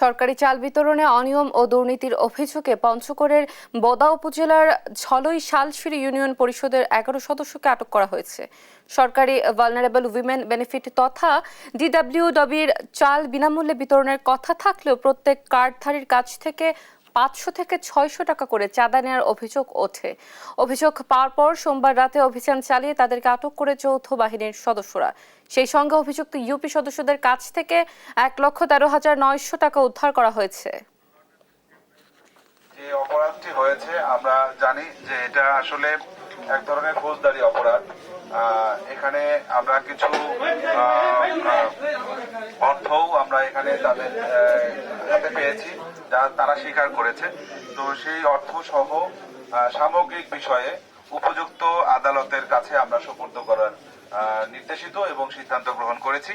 সরকারি চাল বিতরণে অনিয়ম ও দুর্নীতির অভিযোগে পঞ্চগড়ের বোদা উপজেলার ঝলই শালশিরি ইউনিয়ন পরিষদের 11 সদস্যকে আটক করা হয়েছে। সরকারি ভালনারেবল উইমেন বেনিফিট তথা ডিডব্লিউডব্লিউর চাল বিনামূল্যে বিতরণের কথা থাকলেও প্রত্যেক কার্ডধারীর কাছ থেকে 500 থেকে 600 টাকা করে চাঁদা নেওয়ার অভিযোগ ওঠে। অভিযোগ পাওয়ার পর সোমবার রাতে অভিযান চালিয়ে তাদেরকে আটক করে যৌথ বাহিনীর সদস্যরা। সেই সঙ্গে অভিযুক্ত ইউপি সদস্যদের কাছ থেকে 1,13,900 টাকা উদ্ধার করা হয়েছে। যে অপরাধটি হয়েছে আমরা জানি যে এটা আসলে এক ধরনের ফৌজদারি অপরাধ। এখানে আমরা কিছু অর্থও আমরা এখানে তাদের হাতে পেয়েছি যা তারা স্বীকার করেছে। তো সেই অর্থ সহ সামগ্রিক বিষয়ে উপযুক্ত আদালতের কাছে আমরা সোপর্দ করার নির্দেশিত এবং সিদ্ধান্ত গ্রহণ করেছি।